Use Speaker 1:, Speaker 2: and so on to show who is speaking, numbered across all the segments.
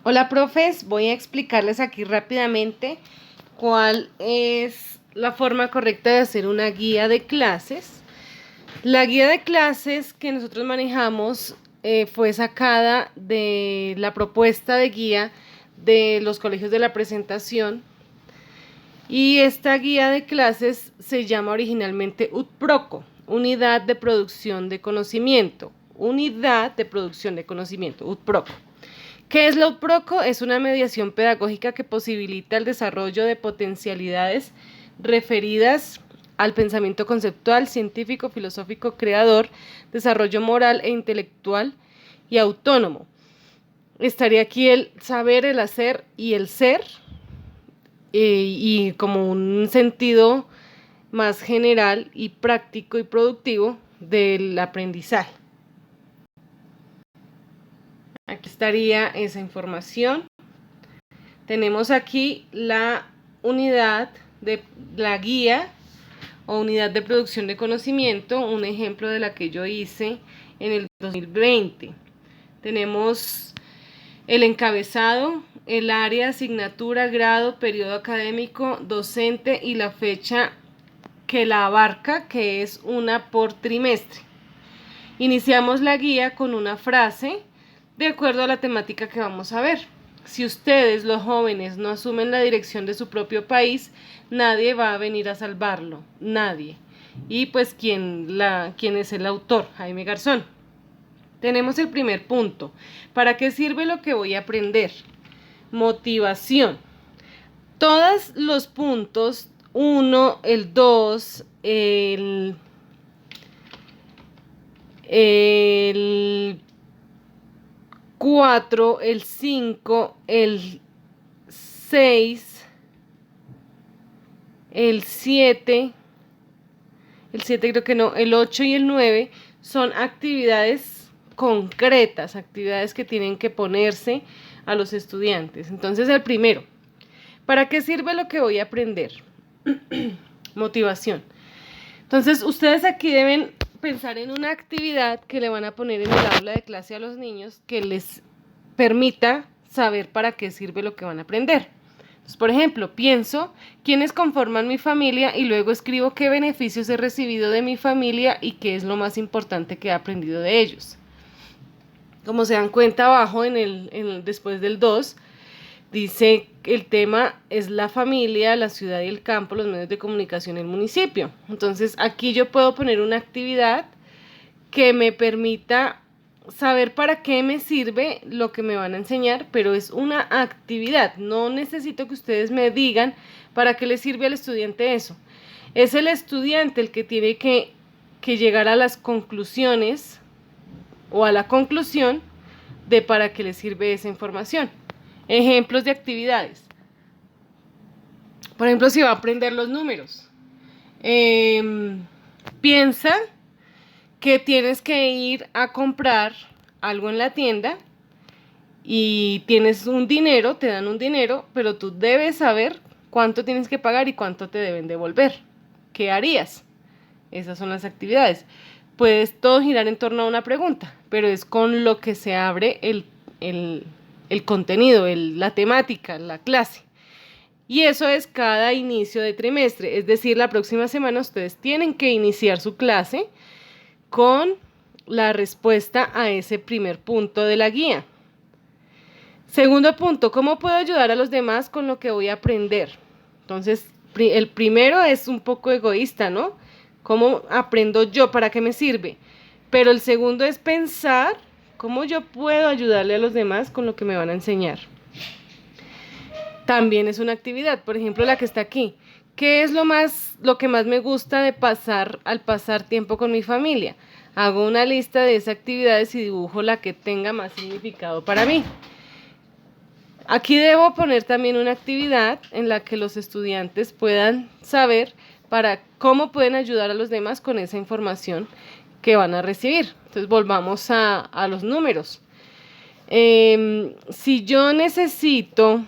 Speaker 1: Hola, profes, voy a explicarles aquí rápidamente cuál es la forma correcta de hacer una guía de clases. La guía de clases que nosotros manejamos fue sacada de la propuesta de guía de los colegios de la presentación, y esta guía de clases se llama originalmente UTPROCO, Unidad de Producción de Conocimiento. Unidad de Producción de Conocimiento, UTPROCO. ¿Qué es la UTPROCO? Es una mediación pedagógica que posibilita el desarrollo de potencialidades referidas al pensamiento conceptual, científico, filosófico, creador, desarrollo moral e intelectual y autónomo. Estaría aquí el saber, el hacer y el ser, y como un sentido más general y práctico y productivo del aprendizaje. Aquí estaría esa información. Tenemos aquí la unidad de la guía o unidad de producción de conocimiento, un ejemplo de la que yo hice en el 2020. Tenemos el encabezado, el área, asignatura, grado, periodo académico, docente y la fecha que la abarca, que es una por trimestre. Iniciamos la guía con una frase de acuerdo a la temática que vamos a ver. Si ustedes, los jóvenes, no asumen la dirección de su propio país, nadie va a venir a salvarlo, nadie. Y pues, ¿quién es el autor? Jaime Garzón. Tenemos el primer punto. ¿Para qué sirve lo que voy a aprender? Motivación. Todos los puntos, 1, el 2, el 4, el 5, el 6, el 7, creo que no, el 8 y el 9 son actividades concretas, actividades que tienen que ponerse a los estudiantes. Entonces, el primero, ¿para qué sirve lo que voy a aprender? Motivación. Entonces, ustedes aquí deben pensar en una actividad que le van a poner en el aula de clase a los niños que les permita saber para qué sirve lo que van a aprender. Entonces, por ejemplo, pienso quiénes conforman mi familia y luego escribo qué beneficios he recibido de mi familia y qué es lo más importante que he aprendido de ellos. Como se dan cuenta, abajo después del 2, dice que el tema es la familia, la ciudad y el campo, los medios de comunicación y el municipio. Entonces, aquí yo puedo poner una actividad que me permita saber para qué me sirve lo que me van a enseñar, pero es una actividad. No necesito que ustedes me digan para qué le sirve al estudiante eso. Es el estudiante el que tiene que llegar a las conclusiones o a la conclusión de para qué le sirve esa información. Ejemplos de actividades. Por ejemplo, si va a aprender los números. Piensa que tienes que ir a comprar algo en la tienda y tienes un dinero, te dan un dinero, pero tú debes saber cuánto tienes que pagar y cuánto te deben devolver. ¿Qué harías? Esas son las actividades. Puedes todo girar en torno a una pregunta, pero es con lo que se abre el contenido, la temática, la clase. Y eso es cada inicio de trimestre, es decir, la próxima semana ustedes tienen que iniciar su clase con la respuesta a ese primer punto de la guía. Segundo punto, ¿cómo puedo ayudar a los demás con lo que voy a aprender? Entonces, el primero es un poco egoísta, ¿no? ¿Cómo aprendo yo? ¿Para qué me sirve? Pero el segundo es pensar cómo yo puedo ayudarle a los demás con lo que me van a enseñar. También es una actividad, por ejemplo, la que está aquí. ¿Qué es lo que más me gusta de al pasar tiempo con mi familia? Hago una lista de esas actividades y dibujo la que tenga más significado para mí. Aquí debo poner también una actividad en la que los estudiantes puedan saber para cómo pueden ayudar a los demás con esa información que van a recibir. Entonces, volvamos a los números. Si yo necesito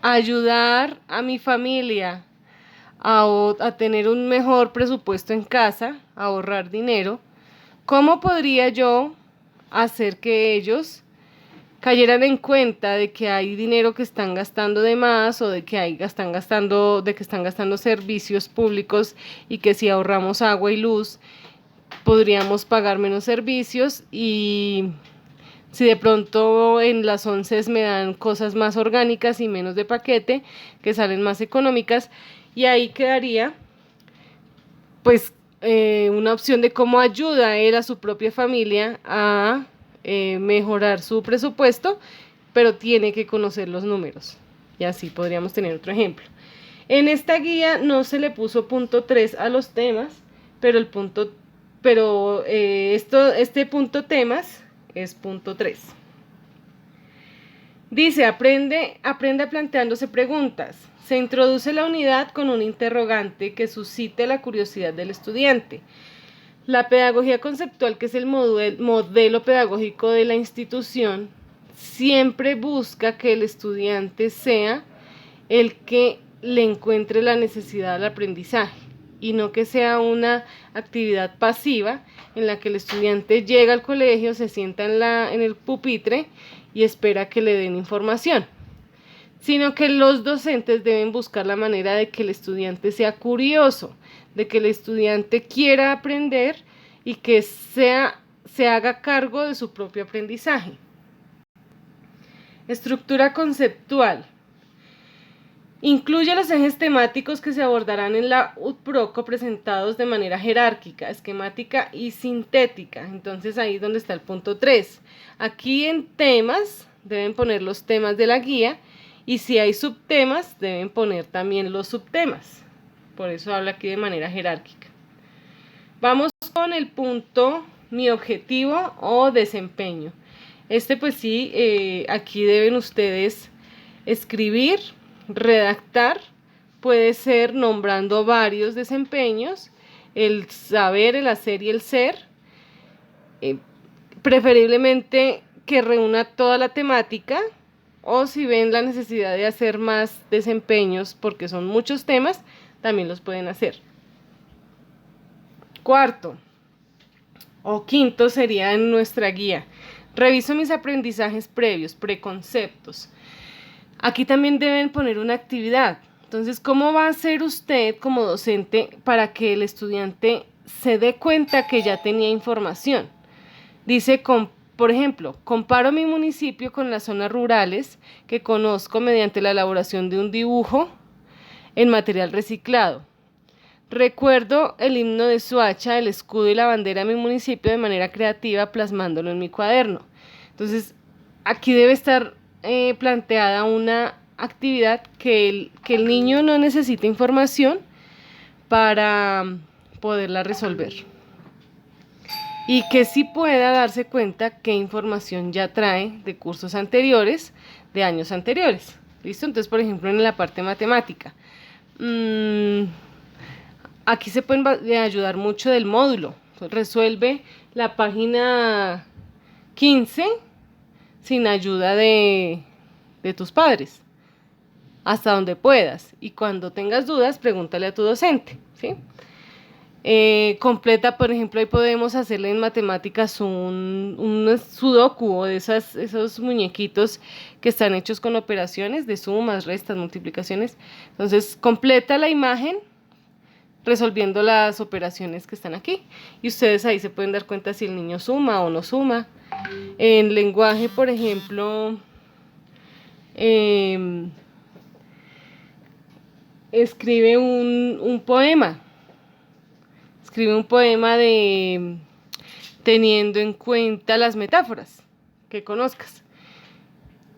Speaker 1: ayudar a mi familia a tener un mejor presupuesto en casa, a ahorrar dinero, ¿cómo podría yo hacer que ellos cayeran en cuenta de que hay dinero que están gastando de más o de que están gastando servicios públicos y que si ahorramos agua y luz podríamos pagar menos servicios, y si de pronto en las 11 me dan cosas más orgánicas y menos de paquete, que salen más económicas, y ahí quedaría pues una opción de cómo ayuda él a su propia familia a mejorar su presupuesto, pero tiene que conocer los números. Y así podríamos tener otro ejemplo. En esta guía no se le puso punto 3 a los temas, pero este punto temas es punto 3. Dice, aprenda planteándose preguntas. Se introduce la unidad con un interrogante que suscite la curiosidad del estudiante. La pedagogía conceptual, que es el modelo pedagógico de la institución, siempre busca que el estudiante sea el que le encuentre la necesidad al aprendizaje y no que sea una actividad pasiva en la que el estudiante llega al colegio, se sienta en el pupitre y espera que le den información, sino que los docentes deben buscar la manera de que el estudiante sea curioso, de que el estudiante quiera aprender y que se haga cargo de su propio aprendizaje. Estructura conceptual. Incluye los ejes temáticos que se abordarán en la UPROCO presentados de manera jerárquica, esquemática y sintética. Entonces ahí es donde está el punto 3. Aquí en temas deben poner los temas de la guía, y si hay subtemas deben poner también los subtemas. Por eso habla aquí de manera jerárquica. Vamos con el punto mi objetivo o desempeño. Pues sí, aquí deben ustedes escribir, redactar, puede ser nombrando varios desempeños, el saber, el hacer y el ser, preferiblemente que reúna toda la temática, o si ven la necesidad de hacer más desempeños porque son muchos temas, también los pueden hacer. Cuarto o quinto sería en nuestra guía. Reviso mis aprendizajes previos, preconceptos. Aquí también deben poner una actividad. Entonces, ¿cómo va a hacer usted como docente para que el estudiante se dé cuenta que ya tenía información? Dice, por ejemplo, comparo mi municipio con las zonas rurales que conozco mediante la elaboración de un dibujo en material reciclado. Recuerdo el himno de Soacha, el escudo y la bandera de mi municipio de manera creativa, plasmándolo en mi cuaderno. Entonces, aquí debe estar planteada una actividad que el niño no necesita información para poderla resolver, y que sí pueda darse cuenta qué información ya trae de cursos anteriores, de años anteriores. ¿Listo? Entonces, por ejemplo, en la parte matemática, aquí se pueden ayudar mucho del módulo. Resuelve la página 15 sin ayuda de tus padres, hasta donde puedas, y cuando tengas dudas, pregúntale a tu docente, ¿sí? Completa, por ejemplo, ahí podemos hacerle en matemáticas un sudoku, o de esos muñequitos que están hechos con operaciones de sumas, restas, multiplicaciones. Entonces, completa la imagen resolviendo las operaciones que están aquí, y ustedes ahí se pueden dar cuenta si el niño suma o no suma. En lenguaje, por ejemplo, escribe un poema. Escribe un poema teniendo en cuenta las metáforas que conozcas,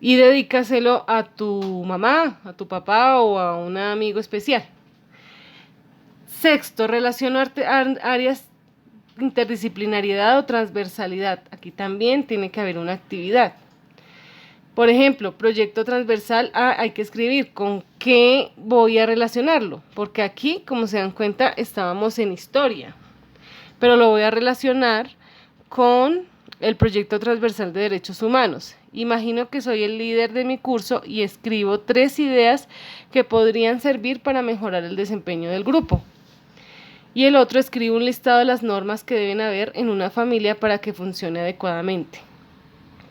Speaker 1: y dedícaselo a tu mamá, a tu papá o a un amigo especial. Sexto, relaciono áreas interdisciplinariedad o transversalidad. Aquí también tiene que haber una actividad. Por ejemplo, proyecto transversal, hay que escribir con qué voy a relacionarlo, porque aquí, como se dan cuenta, estábamos en historia, pero lo voy a relacionar con el proyecto transversal de derechos humanos. Imagino que soy el líder de mi curso y escribo 3 ideas que podrían servir para mejorar el desempeño del grupo. Y el otro, escribo un listado de las normas que deben haber en una familia para que funcione adecuadamente.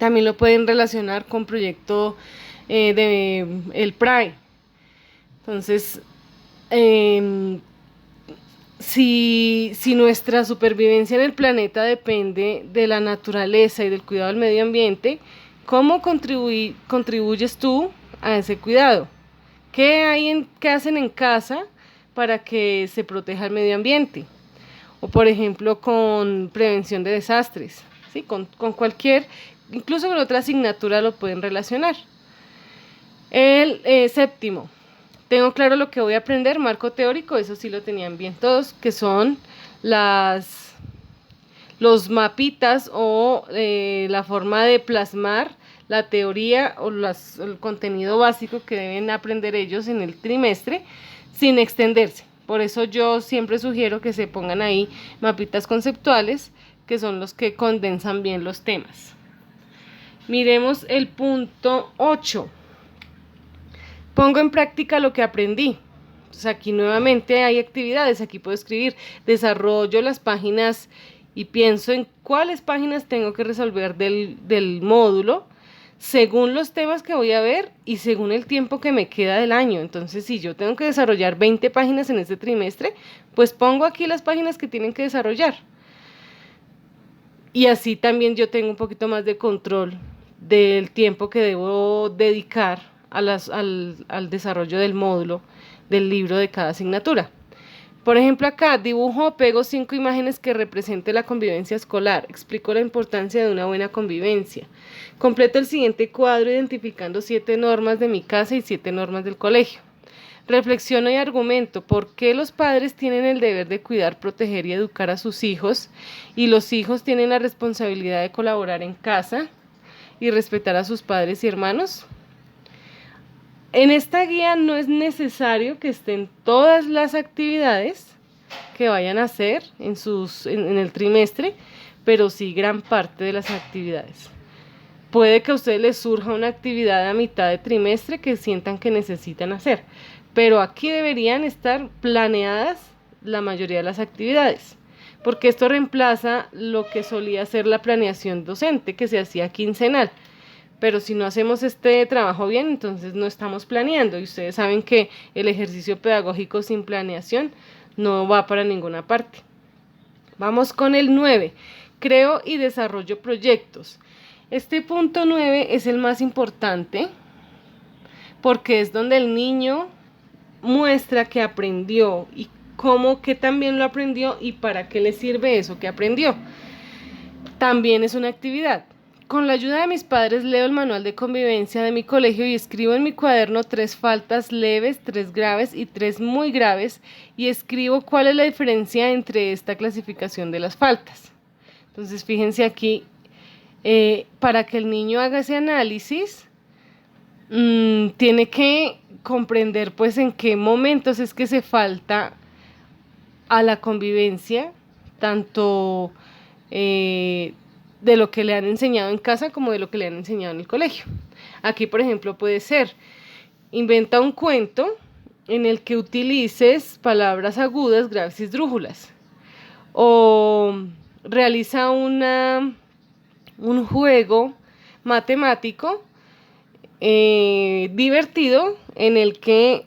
Speaker 1: También lo pueden relacionar con proyecto de el PRAE. Entonces, si nuestra supervivencia en el planeta depende de la naturaleza y del cuidado del medio ambiente, ¿cómo contribuyes tú a ese cuidado? ¿Qué hacen en casa para que se proteja el medio ambiente? O por ejemplo con prevención de desastres, ¿sí? Con cualquier, incluso con otra asignatura lo pueden relacionar. El séptimo, tengo claro lo que voy a aprender, marco teórico, eso sí lo tenían bien todos, que son los mapitas o la forma de plasmar la teoría o el contenido básico que deben aprender ellos en el trimestre sin extenderse. Por eso yo siempre sugiero que se pongan ahí mapitas conceptuales, que son los que condensan bien los temas. Miremos el punto 8. Pongo en práctica lo que aprendí. Entonces aquí nuevamente hay actividades, aquí puedo escribir, desarrollo las páginas y pienso en cuáles páginas tengo que resolver del módulo según los temas que voy a ver y según el tiempo que me queda del año. Entonces, si yo tengo que desarrollar 20 páginas en este trimestre, pues pongo aquí las páginas que tienen que desarrollar. Y así también yo tengo un poquito más de control del tiempo que debo dedicar al desarrollo del módulo, del libro de cada asignatura. Por ejemplo, acá dibujo o pego 5 imágenes que representen la convivencia escolar. Explico la importancia de una buena convivencia. Completo el siguiente cuadro identificando 7 normas de mi casa y 7 normas del colegio. Reflexiono y argumento por qué los padres tienen el deber de cuidar, proteger y educar a sus hijos y los hijos tienen la responsabilidad de colaborar en casa y respetar a sus padres y hermanos. En esta guía no es necesario que estén todas las actividades que vayan a hacer en el trimestre, pero sí gran parte de las actividades. Puede que a ustedes les surja una actividad a mitad de trimestre que sientan que necesitan hacer, pero aquí deberían estar planeadas la mayoría de las actividades, porque esto reemplaza lo que solía ser la planeación docente, que se hacía quincenal. Pero si no hacemos este trabajo bien, entonces no estamos planeando. Y ustedes saben que el ejercicio pedagógico sin planeación no va para ninguna parte. Vamos con el 9. Creo y desarrollo proyectos. Este punto 9 es el más importante porque es donde el niño muestra que aprendió y cómo que también lo aprendió y para qué le sirve eso que aprendió. También es una actividad. Con la ayuda de mis padres leo el manual de convivencia de mi colegio y escribo en mi cuaderno 3 faltas leves, 3 graves y 3 muy graves y escribo cuál es la diferencia entre esta clasificación de las faltas. Entonces fíjense aquí, para que el niño haga ese análisis, tiene que comprender pues en qué momentos es que se falta a la convivencia, tanto de lo que le han enseñado en casa como de lo que le han enseñado en el colegio. Aquí, por ejemplo, puede ser, inventa un cuento en el que utilices palabras agudas, graves y esdrújulas. O realiza un juego matemático divertido en el que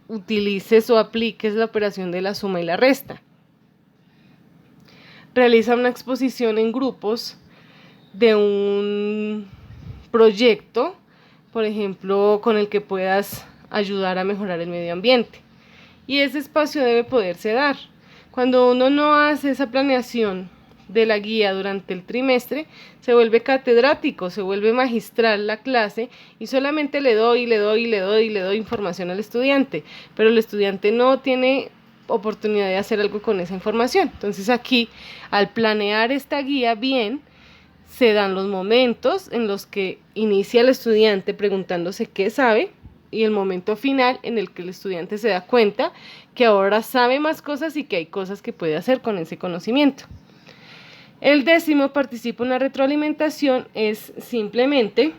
Speaker 1: utilices o apliques la operación de la suma y la resta. Realiza una exposición en grupos de un proyecto, por ejemplo, con el que puedas ayudar a mejorar el medio ambiente. Y ese espacio debe poderse dar. Cuando uno no hace esa planeación de la guía durante el trimestre, se vuelve catedrático, se vuelve magistral la clase y solamente le doy información al estudiante, pero el estudiante no tiene oportunidad de hacer algo con esa información. Entonces aquí, al planear esta guía bien, se dan los momentos en los que inicia el estudiante preguntándose qué sabe y el momento final en el que el estudiante se da cuenta que ahora sabe más cosas y que hay cosas que puede hacer con ese conocimiento. El 10º, participo en la retroalimentación, es simplemente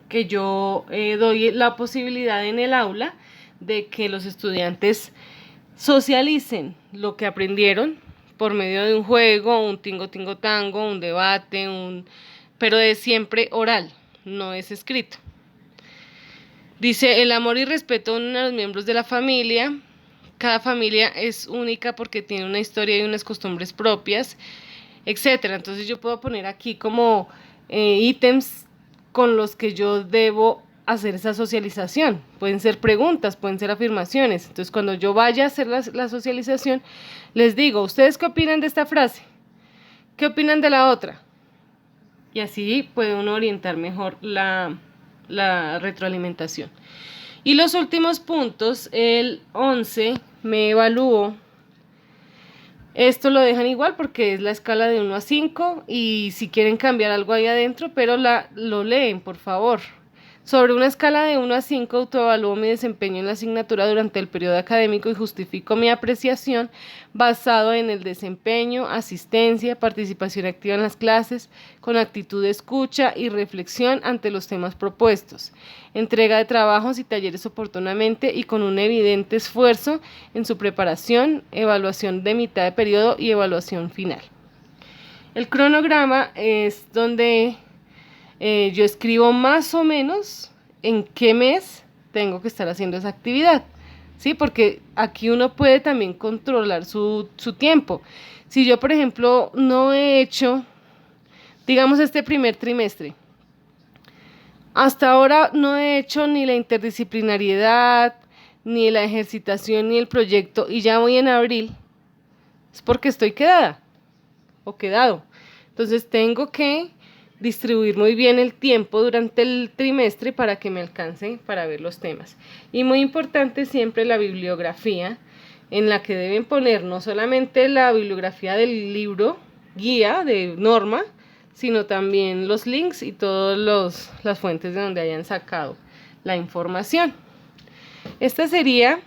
Speaker 1: que yo doy la posibilidad en el aula de que los estudiantes socialicen lo que aprendieron por medio de un juego, un tingo tingo tango, un debate, pero es siempre oral, no es escrito. Dice, el amor y respeto unen a los miembros de la familia. Cada familia es única porque tiene una historia y unas costumbres propias, etcétera. Entonces yo puedo poner aquí como ítems con los que yo debo hacer esa socialización. Pueden ser preguntas, pueden ser afirmaciones. Entonces cuando yo vaya a hacer la socialización, les digo, ¿ustedes qué opinan de esta frase? ¿Qué opinan de la otra? Y así puede uno orientar mejor la retroalimentación. Y los últimos puntos, el 11, me evalúo. Esto lo dejan igual porque es la escala de 1 a 5 y si quieren cambiar algo ahí adentro, pero lo leen, por favor. Sobre una escala de 1 a 5, autoevalúo mi desempeño en la asignatura durante el periodo académico y justifico mi apreciación basado en el desempeño, asistencia, participación activa en las clases, con actitud de escucha y reflexión ante los temas propuestos, entrega de trabajos y talleres oportunamente y con un evidente esfuerzo en su preparación, evaluación de mitad de periodo y evaluación final. El cronograma es donde yo escribo más o menos en qué mes tengo que estar haciendo esa actividad, ¿sí? Porque aquí uno puede también controlar su tiempo. Si yo, por ejemplo, no he hecho, digamos, este primer trimestre, hasta ahora no he hecho ni la interdisciplinariedad, ni la ejercitación, ni el proyecto, y ya voy en abril, es porque estoy quedada o quedado. Entonces tengo que distribuir muy bien el tiempo durante el trimestre para que me alcance para ver los temas. Y muy importante siempre la bibliografía, en la que deben poner no solamente la bibliografía del libro guía de norma, sino también los links y todas las fuentes de donde hayan sacado la información. Esta sería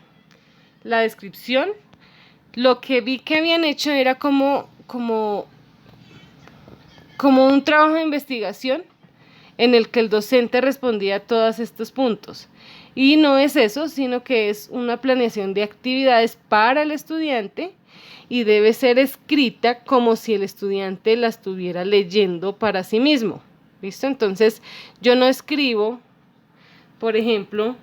Speaker 1: la descripción. Lo que vi que habían hecho era como un trabajo de investigación en el que el docente respondía a todos estos puntos. Y no es eso, sino que es una planeación de actividades para el estudiante y debe ser escrita como si el estudiante la estuviera leyendo para sí mismo. ¿Listo? Entonces, yo no escribo, por ejemplo,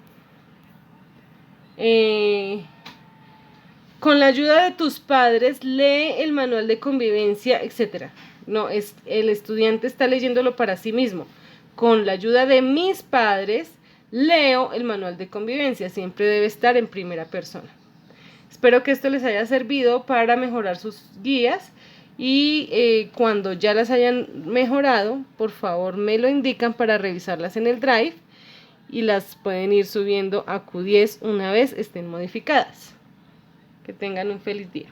Speaker 1: con la ayuda de tus padres, lee el manual de convivencia, etcétera. No, el estudiante está leyéndolo para sí mismo. Con la ayuda de mis padres, leo el manual de convivencia. Siempre debe estar en primera persona. Espero que esto les haya servido para mejorar sus guías y cuando ya las hayan mejorado, por favor me lo indican para revisarlas en el Drive y las pueden ir subiendo a Q10 una vez estén modificadas. Que tengan un feliz día.